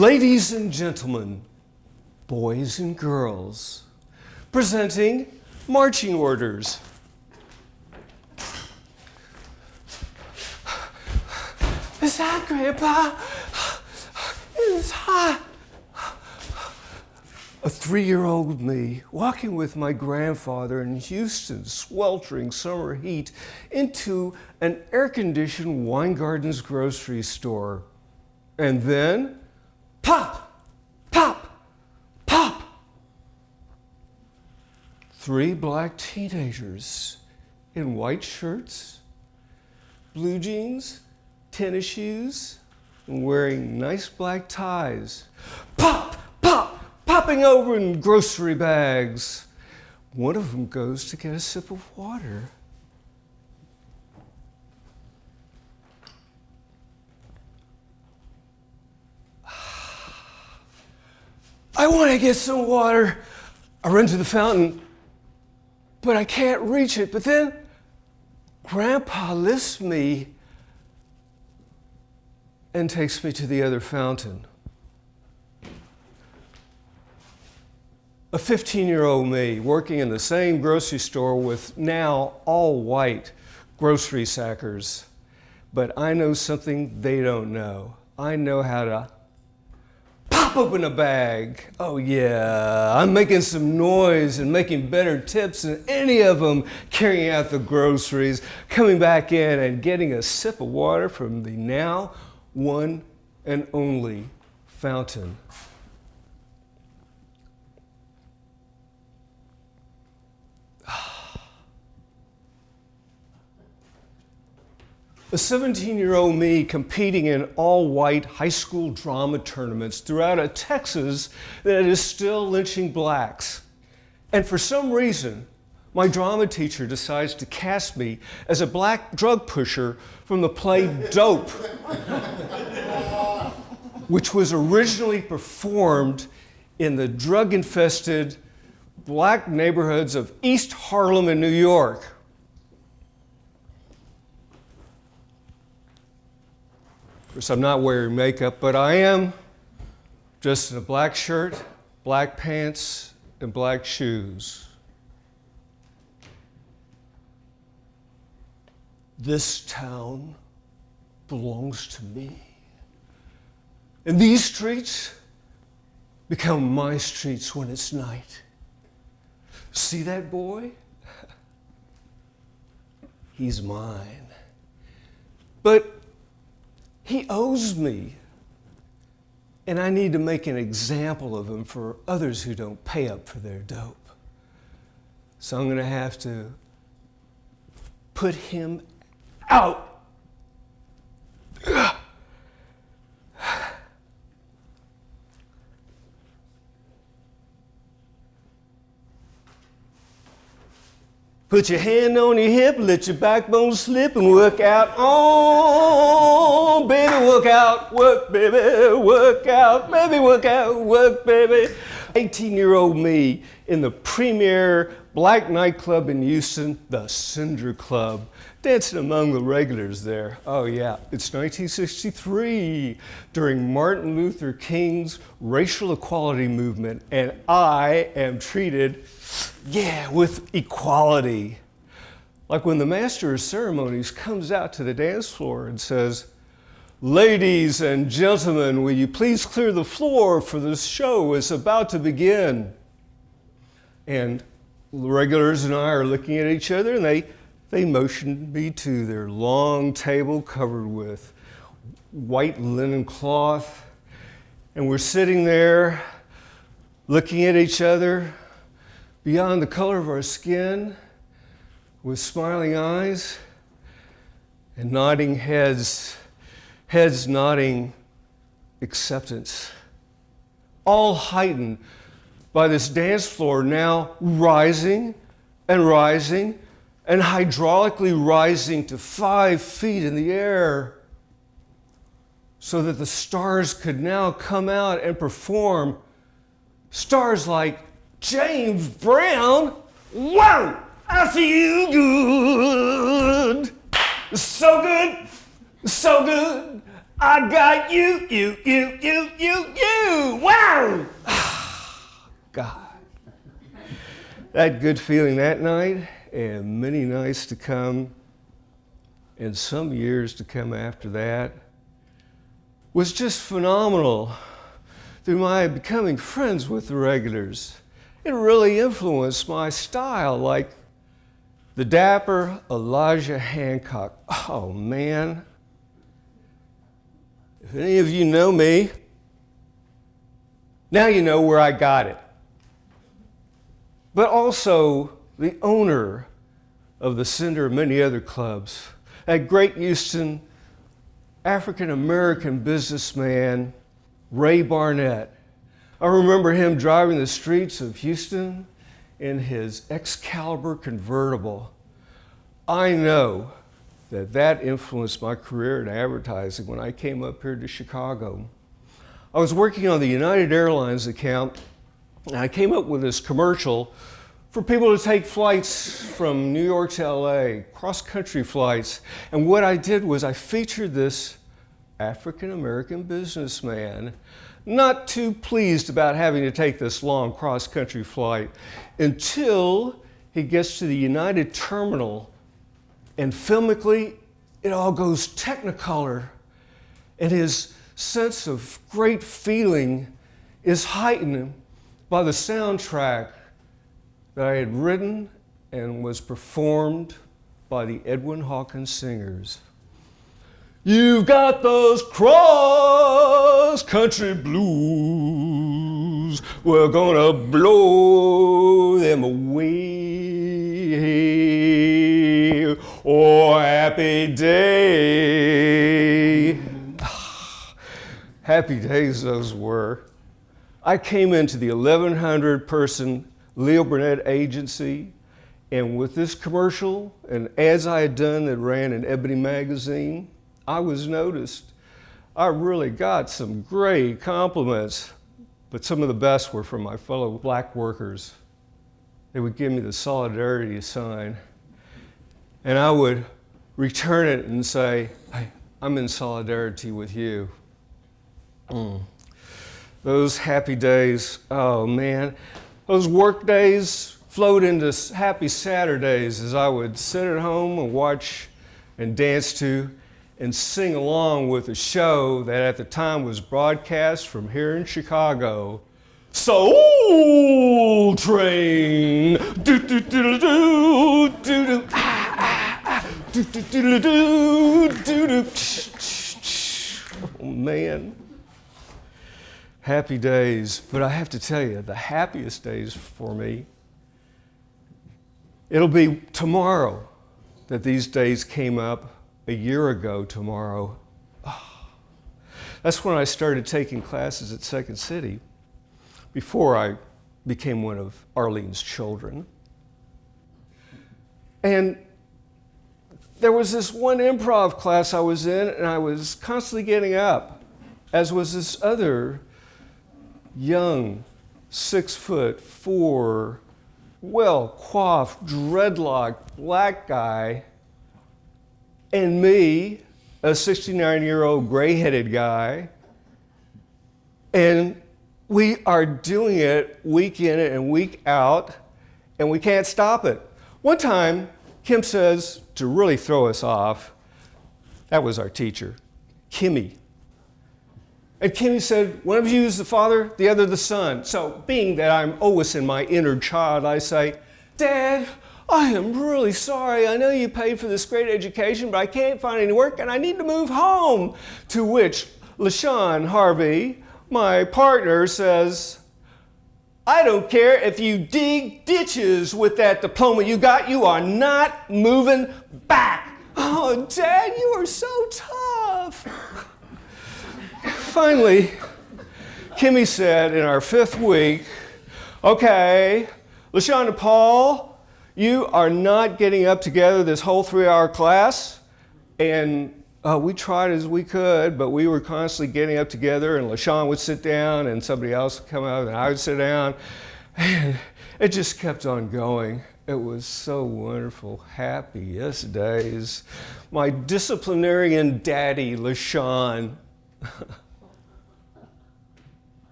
Ladies and gentlemen, boys and girls, presenting marching orders. Is that Grandpa? It's hot. A 3-year-old me walking with my grandfather in Houston's sweltering summer heat into an air-conditioned Weingarten's grocery store. And then, pop, pop, pop. 3 black teenagers in white shirts, blue jeans, tennis shoes, and wearing nice black ties. Pop, pop, popping over in grocery bags. One of them goes to get a sip of water. I want to get some water. I run to the fountain, but I can't reach it. But then Grandpa lifts me and takes me to the other fountain. A 15-year-old me working in the same grocery store with now all white grocery sackers. But I know something they don't know. I know how to pop open a bag. Oh yeah, I'm making some noise and making better tips than any of them carrying out the groceries, coming back in and getting a sip of water from the now one and only fountain. A 17-year-old me competing in all-white high school drama tournaments throughout a Texas that is still lynching blacks. And for some reason, my drama teacher decides to cast me as a black drug pusher from the play Dope, which was originally performed in the drug-infested black neighborhoods of East Harlem in New York. Of course, I'm not wearing makeup, but I am dressed in a black shirt, black pants, and black shoes. This town belongs to me. And these streets become my streets when it's night. See that boy? He's mine. But he owes me, and I need to make an example of him for others who don't pay up for their dope. So I'm going to have to put him out. Put your hand on your hip, let your backbone slip and work out. Oh, baby, work out, work, baby, work out, baby, work out, work, baby. 18-year-old me in the premier black nightclub in Houston, the Cinder Club, dancing among the regulars there. Oh yeah, it's 1963 during Martin Luther King's racial equality movement, and I am treated, with equality. Like when the master of ceremonies comes out to the dance floor and says, "Ladies and gentlemen, will you please clear the floor for the show is about to begin." And the regulars and I are looking at each other, and they motioned me to their long table covered with white linen cloth. And we're sitting there looking at each other beyond the color of our skin with smiling eyes and nodding heads nodding acceptance. All heightened by this dance floor now rising and rising and hydraulically rising to 5 feet in the air so that the stars could now come out and perform. Stars like James Brown. Whoa, I feel good. So good, so good. I got you. Wow! God. That good feeling that night and many nights to come and some years to come after that was just phenomenal. Through my becoming friends with the regulars, it really influenced my style, like the dapper Elijah Hancock. Oh man. If any of you know me, now you know where I got it. But also the owner of the Center of many other clubs, that great Houston African-American businessman, Ray Barnett. I remember him driving the streets of Houston in his Excalibur convertible. I know that that influenced my career in advertising when I came up here to Chicago. I was working on the United Airlines account, and I came up with this commercial for people to take flights from New York to LA, cross-country flights. And what I did was I featured this African-American businessman, not too pleased about having to take this long cross-country flight until he gets to the United Terminal, and filmically, it all goes Technicolor, and his sense of great feeling is heightened by the soundtrack that I had written and was performed by the Edwin Hawkins Singers. You've got those cross-country blues, we're gonna blow them away. Oh, happy day. Happy days those were. I came into the 1,100 person Leo Burnett agency, and with this commercial and ads I had done that ran in Ebony magazine, I was noticed. I really got some great compliments, but some of the best were from my fellow black workers. They would give me the solidarity sign, and I would return it and say, hey, I'm in solidarity with you. Those happy days, oh man. Those work days flowed into happy Saturdays as I would sit at home and watch and dance to and sing along with a show that at the time was broadcast from here in Chicago. Soul Train! Do do do do do do do do do do do. Oh man. Happy days, but I have to tell you, the happiest days for me, it'll be tomorrow that these days came up a year ago tomorrow. Oh, that's when I started taking classes at Second City, before I became one of Arlene's children. And there was this one improv class I was in, and I was constantly getting up, as was this other young, 6'4", well-coiffed, dreadlocked black guy, and me, a 69-year-old gray-headed guy, and we are doing it week in and week out, and we can't stop it. One time, Kim says, to really throw us off, that was our teacher, Kimmy. And Kimmy said, one of you is the father, the other the son. So being that I'm always in my inner child, I say, Dad, I am really sorry. I know you paid for this great education, but I can't find any work and I need to move home. To which LaShawn Harvey, my partner, says, I don't care if you dig ditches with that diploma you got, you are not moving back. Oh, Dad, you are so tough. Finally, Kimmy said in our 5th week, okay, LaShawn and Paul, you are not getting up together this whole 3-hour class. And we tried as we could, but we were constantly getting up together, and LaShawn would sit down and somebody else would come up and I would sit down. And it just kept on going. It was so wonderful, happiest days. My disciplinarian daddy, LaShawn,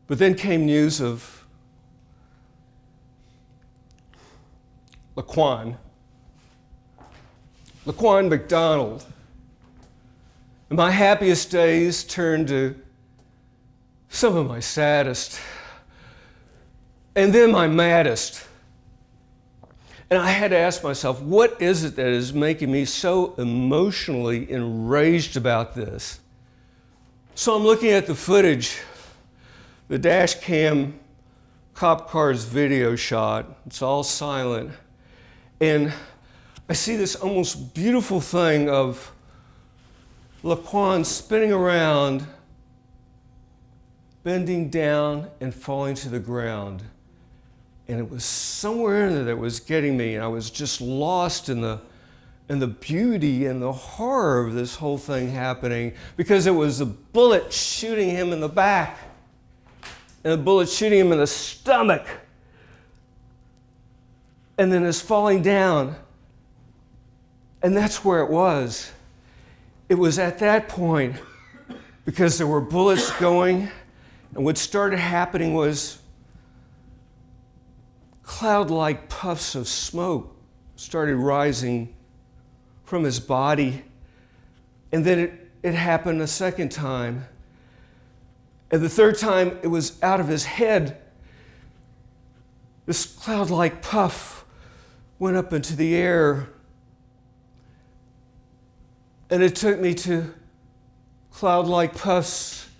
But then came news of Laquan McDonald. And my happiest days turned to some of my saddest, and then my maddest. And I had to ask myself, what is it that is making me so emotionally enraged about this? So I'm looking at the footage, the dash cam cop car's video shot. It's all silent. And I see this almost beautiful thing of Laquan spinning around, bending down and falling to the ground. And it was somewhere in there that was getting me, and I was just lost in the beauty and the horror of this whole thing happening, because it was a bullet shooting him in the back and a bullet shooting him in the stomach, and then it's falling down. And that's where it was. It was at that point, because there were bullets going, and what started happening was cloud-like puffs of smoke started rising from his body. And then it happened a second time. And the third time, it was out of his head. This cloud-like puff went up into the air. And it took me to cloud-like puffs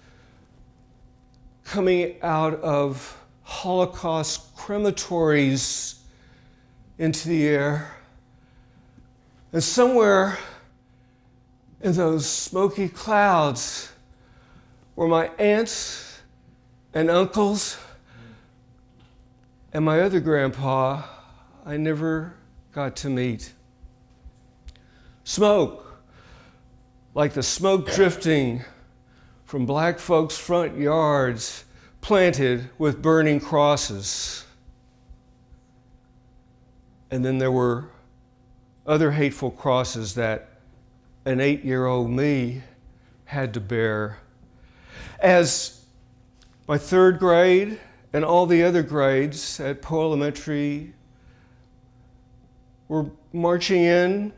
coming out of Holocaust crematories into the air. And somewhere in those smoky clouds were my aunts and uncles and my other grandpa I never got to meet. Smoke, like the smoke drifting from black folks' front yards planted with burning crosses. And then there were other hateful crosses that an 8-year-old me had to bear. As my third grade and all the other grades at Poe Elementary were marching in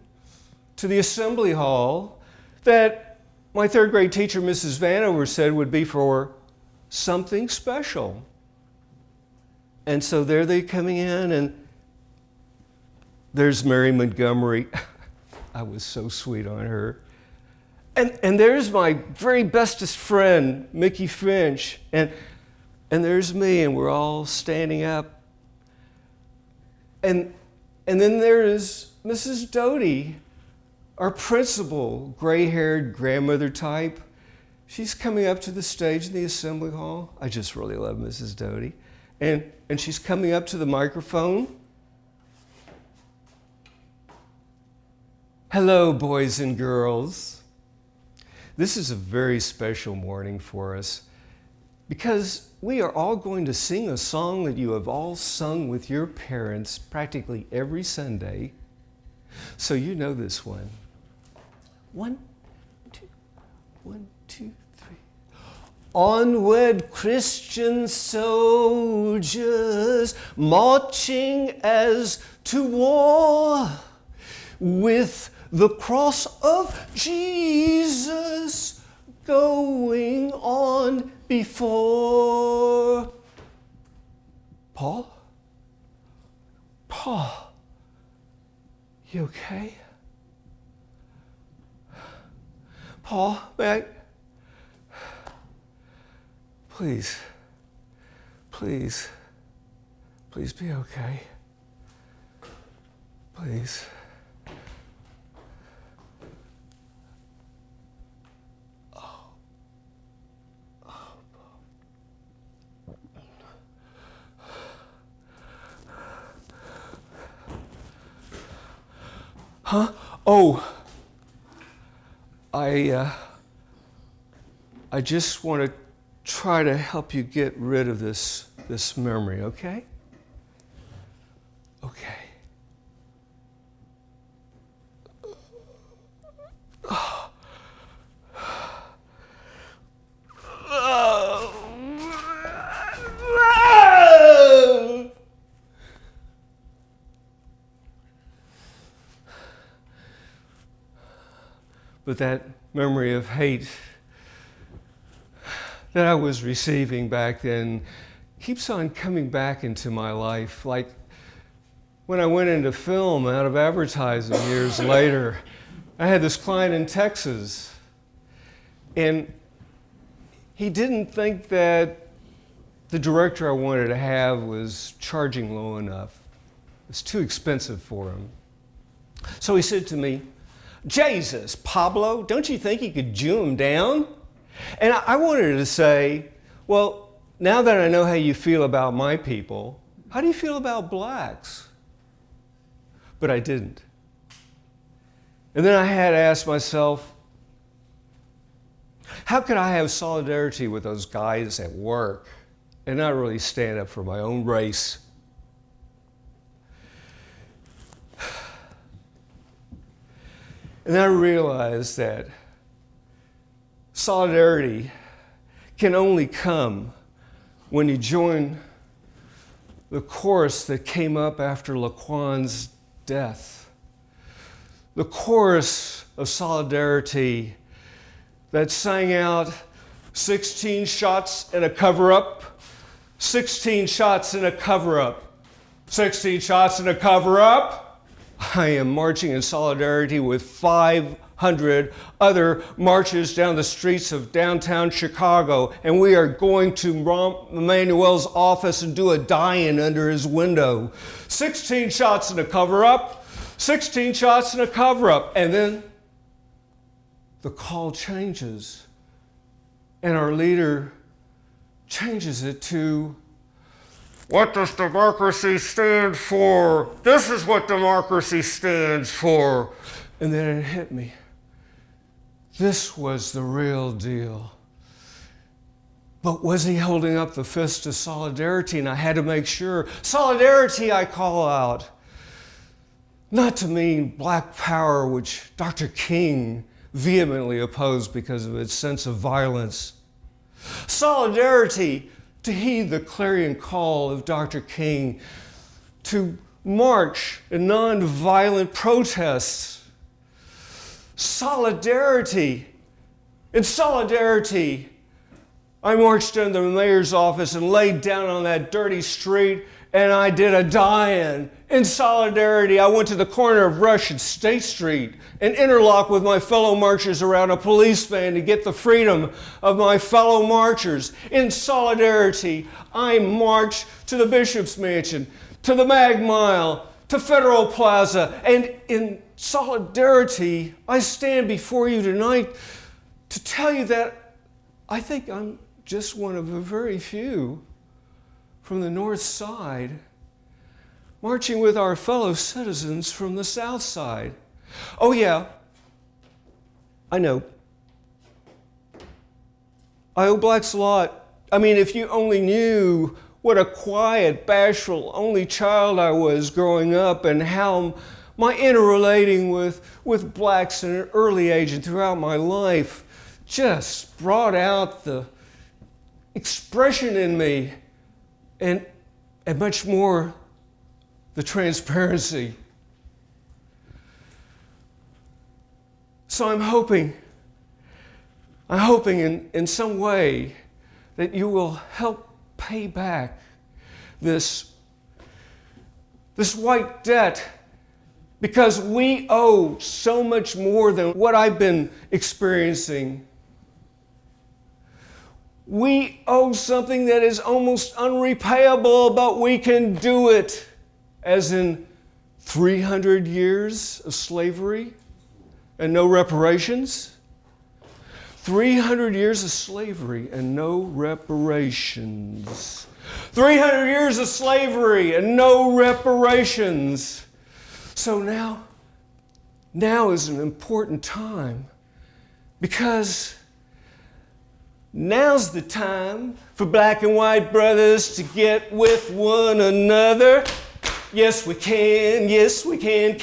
to the assembly hall that my third grade teacher, Mrs. Vanover, said would be for something special. And so there they coming in, and there's Mary Montgomery. I was so sweet on her. And there's my very bestest friend, Mickey Finch. And there's me, and we're all standing up. And then there is Mrs. Doty, our principal, gray-haired grandmother type. She's coming up to the stage in the assembly hall. I just really love Mrs. Doty. And she's coming up to the microphone. Hello, boys and girls. This is a very special morning for us because we are all going to sing a song that you have all sung with your parents practically every Sunday. So you know this one. 1, 2, 1, 2, 3. Onward, Christian soldiers, marching as to war, with the cross of Jesus going on before. Paul? Paul, you okay? Paul, may I? Please be okay. Please. Huh? Oh, I just want to try to help you get rid of this memory, okay? Okay. but that memory of hate that I was receiving back then keeps on coming back into my life. Like when I went into film out of advertising years later, I had this client in Texas, and he didn't think that the director I wanted to have was charging low enough. It was too expensive for him. So he said to me, "Jesus, Pablo, don't you think you could Jew him down?" And I wanted to say, well, now that I know how you feel about my people, how do you feel about blacks? But I didn't. And then I had to ask myself, how could I have solidarity with those guys at work and not really stand up for my own race? And I realized that solidarity can only come when you join the chorus that came up after Laquan's death. The chorus of solidarity that sang out 16 shots and a cover-up, 16 shots and a cover-up, 16 shots and a cover-up. I am marching in solidarity with 500 other marches down the streets of downtown Chicago, and we are going to Rahm Emanuel's office and do a die-in under his window. 16 shots and a cover-up, 16 shots and a cover-up, and then the call changes, and our leader changes it to, "What does democracy stand for? This is what democracy stands for." And then it hit me. This was the real deal. But was he holding up the fist of solidarity? And I had to make sure. Solidarity, I call out, not to mean black power, which Dr. King vehemently opposed because of its sense of violence. Solidarity, to heed the clarion call of Dr. King, to march in nonviolent protests. Solidarity. In solidarity, I marched into the mayor's office and laid down on that dirty street, and I did a die-in. In solidarity, I went to the corner of Rush and State Street and interlocked with my fellow marchers around a police van to get the freedom of my fellow marchers. In solidarity, I marched to the Bishop's Mansion, to the Mag Mile, to Federal Plaza, and in solidarity, I stand before you tonight to tell you that I think I'm just one of the very few from the North Side marching with our fellow citizens from the South Side. Oh yeah, I know. I owe blacks a lot. I mean, if you only knew what a quiet, bashful, only child I was growing up, and how my interrelating with blacks at an early age and throughout my life just brought out the expression in me and much more the transparency. So I'm hoping in some way that you will help pay back this white debt, because we owe so much more than what I've been experiencing. We owe something that is almost unrepayable, but we can do it, as in 300 years of slavery and no reparations. 300 years of slavery and no reparations. 300 years of slavery and no reparations. So now is an important time, because now's the time for black and white brothers to get with one another. Yes, we can. Yes, we can.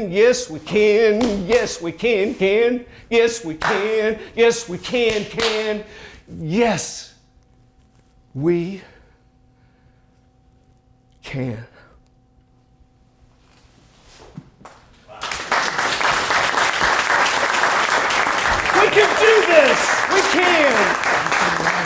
Yes, we can. Yes, we can. Yes, we can. Yes, we can. Yes, we can. do this. We can.